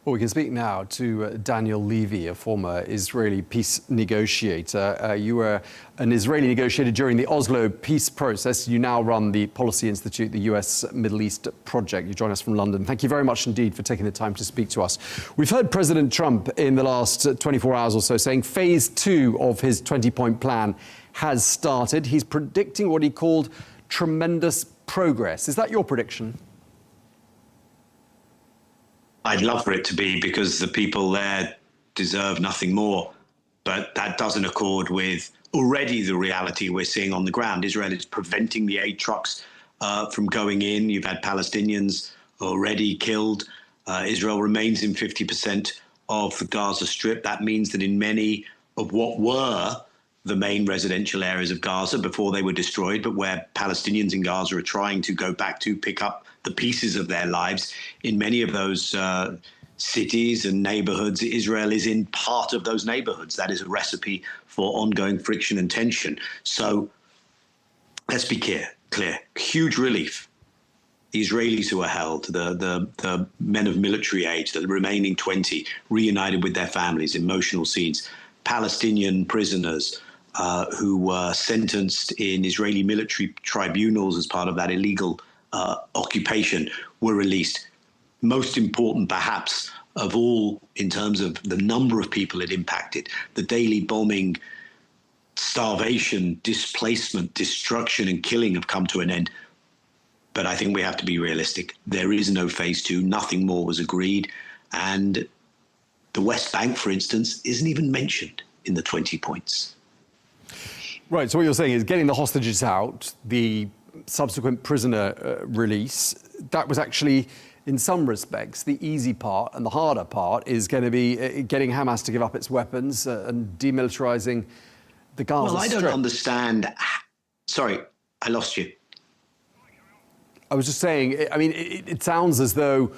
Well, we can speak now to Daniel Levy, a former Israeli peace negotiator. You were an Israeli negotiator during the Oslo peace process. You now run the Policy Institute, the US Middle East project. You join us from London. Thank you very much indeed for taking the time to speak to us. We've heard President Trump in the last 24 hours or so saying phase 2 of his 20-point plan has started. He's predicting what he called tremendous progress. Is that your prediction? I'd love for it to be, because the people there deserve nothing more. But that doesn't accord with already the reality we're seeing on the ground. Israel is preventing the aid trucks from going in. You've had Palestinians already killed. Israel remains in 50% of the Gaza Strip. That means that in many of what were the main residential areas of Gaza before they were destroyed, but where Palestinians in Gaza are trying to go back to pick up the pieces of their lives, in many of those cities and neighborhoods, Israel is in part of those neighborhoods. That is a recipe for ongoing friction and tension. So let's be clear. Huge relief. The Israelis who are held, the men of military age, the remaining 20, reunited with their families, emotional scenes. Palestinian prisoners who were sentenced in Israeli military tribunals as part of that illegal occupation were released. Most important, perhaps, of all in terms of the number of people it impacted, the daily bombing, starvation, displacement, destruction and killing have come to an end. But I think we have to be realistic. There is no phase 2. Nothing more was agreed. And the West Bank, for instance, isn't even mentioned in the 20 points. Right, so what you're saying is getting the hostages out, the subsequent prisoner release, that was actually, in some respects, the easy part, and the harder part is going to be getting Hamas to give up its weapons and demilitarizing the Gaza Strip. Well, I don't understand. Sorry, I lost you. I was just saying, I mean, it sounds as though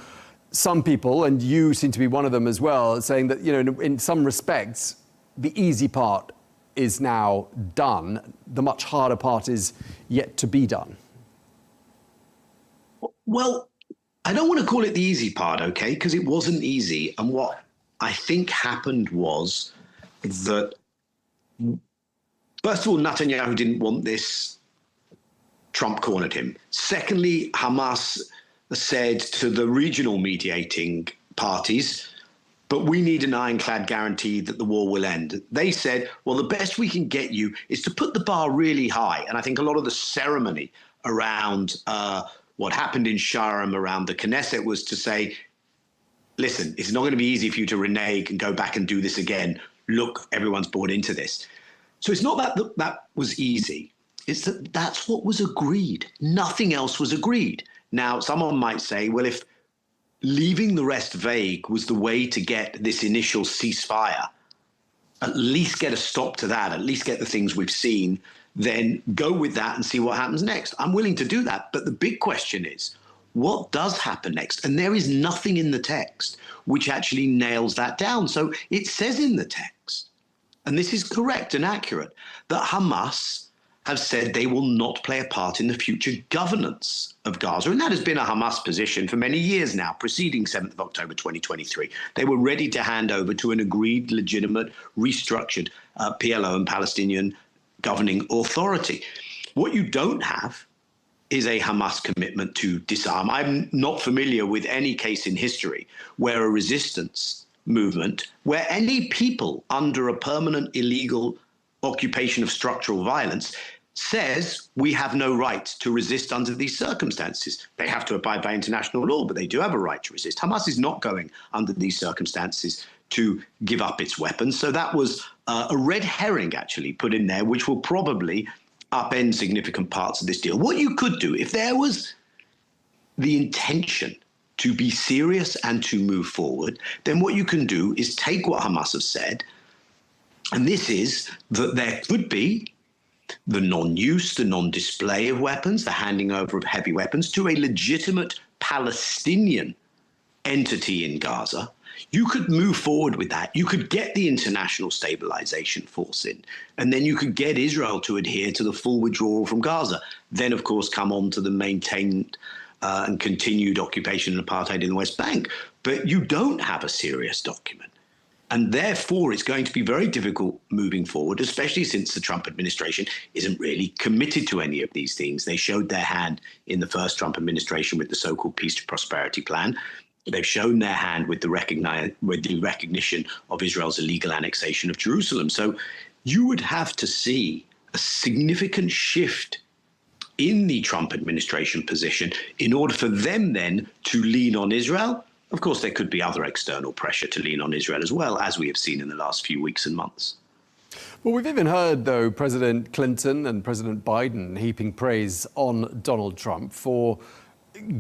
some people, and you seem to be one of them as well, saying that, you know, in some respects, the easy part is now done. The much harder part is yet to be done. Well, I don't want to call it the easy part, okay? Because it wasn't easy. And what I think happened was that, first of all, Netanyahu didn't want this. Trump cornered him. Secondly, Hamas said to the regional mediating parties, but we need an ironclad guarantee that the war will end. They said, well, the best we can get you is to put the bar really high. And I think a lot of the ceremony around what happened in Sharm, around the Knesset, was to say, listen, it's not going to be easy for you to renege and go back and do this again. Look, everyone's bought into this. So it's not that was easy. It's that that's what was agreed. Nothing else was agreed. Now, someone might say, well, if leaving the rest vague was the way to get this initial ceasefire, at least get a stop to that, at least get the things we've seen, then go with that and see what happens next. I'm willing to do that. But the big question is, what does happen next? And there is nothing in the text which actually nails that down. So it says in the text, and this is correct and accurate, that Hamas have said they will not play a part in the future governance of Gaza. And that has been a Hamas position for many years now, preceding 7th of October 2023. They were ready to hand over to an agreed, legitimate, restructured PLO and Palestinian governing authority. What you don't have is a Hamas commitment to disarm. I'm not familiar with any case in history where a resistance movement, where any people under a permanent illegal occupation of structural violence says we have no right to resist under these circumstances. They have to abide by international law, but they do have a right to resist. Hamas is not going under these circumstances to give up its weapons. So that was a red herring actually put in there, which will probably upend significant parts of this deal. What you could do, if there was the intention to be serious and to move forward, then what you can do is take what Hamas have said, and this is that there could be the non-use, the non-display of weapons, the handing over of heavy weapons to a legitimate Palestinian entity in Gaza. You could move forward with that. You could get the international stabilization force in, and then you could get Israel to adhere to the full withdrawal from Gaza. Then, of course, come on to the maintained and continued occupation and apartheid in the West Bank. but you don't have a serious document. And therefore, it's going to be very difficult moving forward, especially since the Trump administration isn't really committed to any of these things. They showed their hand in the first Trump administration with the so-called Peace to Prosperity Plan. They've shown their hand with the recognition of Israel's illegal annexation of Jerusalem. So you would have to see a significant shift in the Trump administration position in order for them then to lean on Israel. Of course, there could be other external pressure to lean on Israel as well, as we have seen in the last few weeks and months. Well, we've even heard, though, President Clinton and President Biden heaping praise on Donald Trump for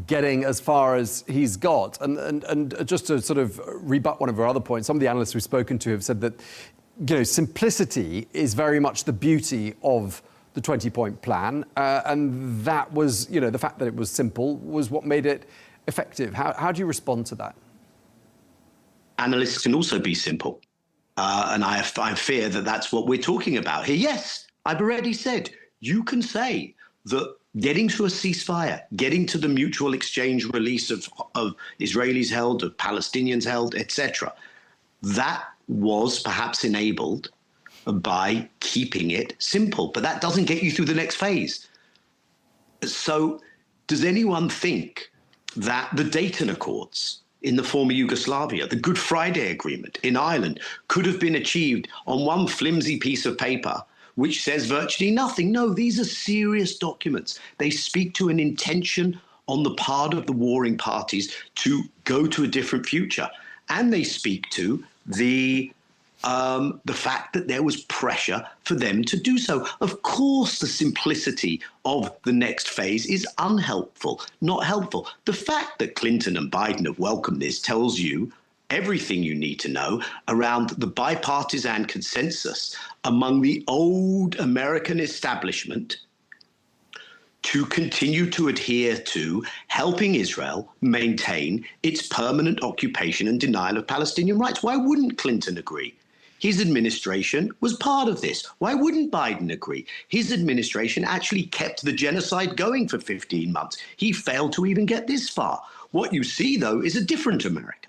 getting as far as he's got. And just to sort of rebut one of our other points, some of the analysts we've spoken to have said that, simplicity is very much the beauty of the 20-point plan. And that was, the fact that it was simple was what made it effective. How do you respond to that? Analysts can also be simple. And I fear that that's what we're talking about here. Yes, I've already said, you can say that getting to a ceasefire, getting to the mutual exchange release of Israelis held, of Palestinians held, etc., that was perhaps enabled by keeping it simple. But that doesn't get you through the next phase. So does anyone think that the Dayton Accords in the former Yugoslavia, the Good Friday Agreement in Ireland, could have been achieved on one flimsy piece of paper which says virtually nothing? No, these are serious documents. They speak to an intention on the part of the warring parties to go to a different future. And they speak to the fact that there was pressure for them to do so. Of course, the simplicity of the next phase is unhelpful, not helpful. The fact that Clinton and Biden have welcomed this tells you everything you need to know around the bipartisan consensus among the old American establishment to continue to adhere to helping Israel maintain its permanent occupation and denial of Palestinian rights. Why wouldn't Clinton agree? His administration was part of this. Why wouldn't Biden agree? His administration actually kept the genocide going for 15 months. He failed to even get this far. What you see, though, is a different America.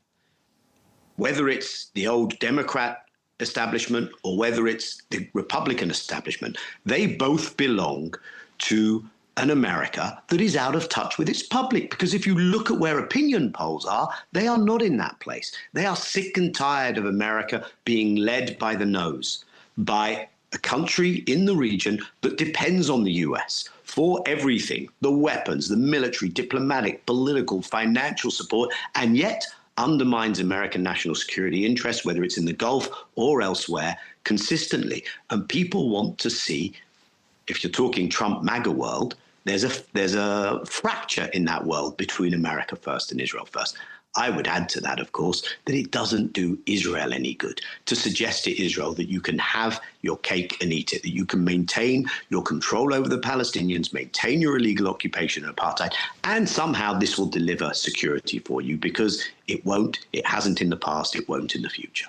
Whether it's the old Democrat establishment or whether it's the Republican establishment, they both belong to an America that is out of touch with its public. Because if you look at where opinion polls are, they are not in that place. They are sick and tired of America being led by the nose, by a country in the region that depends on the US for everything, the weapons, the military, diplomatic, political, financial support, and yet undermines American national security interests, whether it's in the Gulf or elsewhere, consistently. And people want to see, if you're talking Trump MAGA world, there's a fracture in that world between America first and Israel first. I would add to that, of course, that it doesn't do Israel any good to suggest to Israel that you can have your cake and eat it, that you can maintain your control over the Palestinians, maintain your illegal occupation and apartheid, and somehow this will deliver security for you, because it won't, it hasn't in the past, it won't in the future.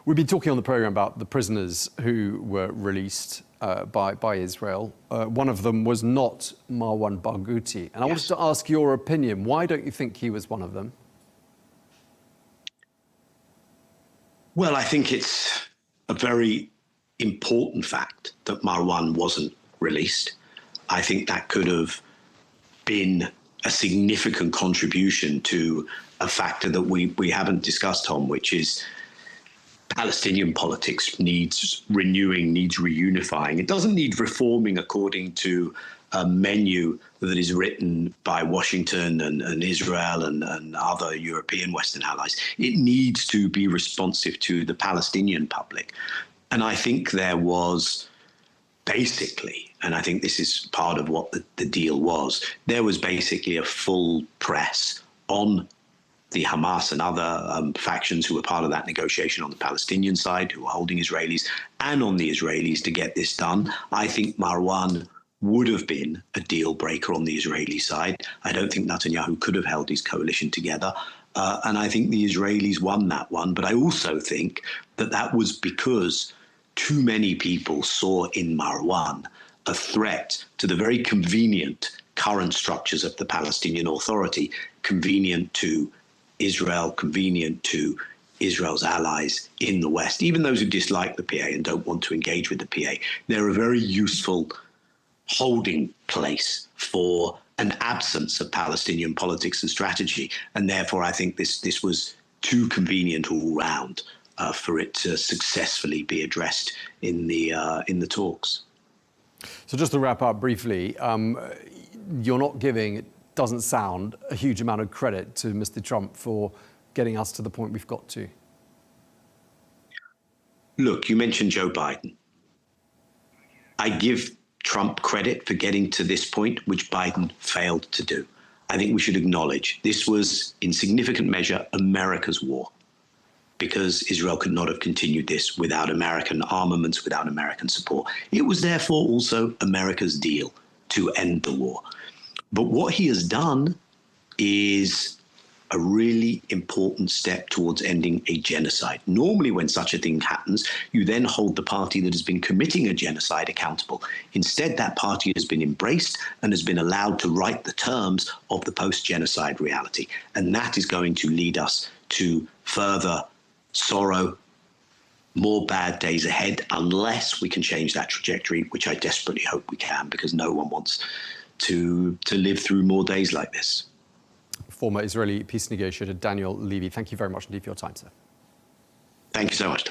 We've been talking on the programme about the prisoners who were released by Israel. One of them was not Marwan Barghouti. And I wanted to ask your opinion. Why don't you think he was one of them? Well, I think it's a very important fact that Marwan wasn't released. I think that could have been a significant contribution to a factor that we haven't discussed, Tom, which is Palestinian politics needs renewing, needs reunifying. It doesn't need reforming according to a menu that is written by Washington and Israel and other European Western allies. It needs to be responsive to the Palestinian public. And I think there was basically, and I think this is part of what the deal was, there was basically a full press on the Hamas and other factions who were part of that negotiation on the Palestinian side, who were holding Israelis, and on the Israelis to get this done. I think Marwan would have been a deal breaker on the Israeli side. I don't think Netanyahu could have held his coalition together. And I think the Israelis won that one. But I also think that that was because too many people saw in Marwan a threat to the very convenient current structures of the Palestinian Authority, convenient to Israel convenient to Israel's allies in the West, even those who dislike the PA and don't want to engage with the PA. They're a very useful holding place for an absence of Palestinian politics and strategy. And therefore, I think this was too convenient all round for it to successfully be addressed in the talks. So just to wrap up briefly, you're not giving, it doesn't sound, a huge amount of credit to Mr. Trump for getting us to the point we've got to. Look, you mentioned Joe Biden. I give Trump credit for getting to this point, which Biden failed to do. I think we should acknowledge this was, in significant measure, America's war, because Israel could not have continued this without American armaments, without American support. It was therefore also America's deal to end the war. But what he has done is a really important step towards ending a genocide. Normally, when such a thing happens, you then hold the party that has been committing a genocide accountable. Instead, that party has been embraced and has been allowed to write the terms of the post-genocide reality. And that is going to lead us to further sorrow, more bad days ahead, unless we can change that trajectory, which I desperately hope we can, because no one wants to live through more days like this. Former Israeli peace negotiator Daniel Levy, thank you very much indeed for your time, sir. Thank you so much.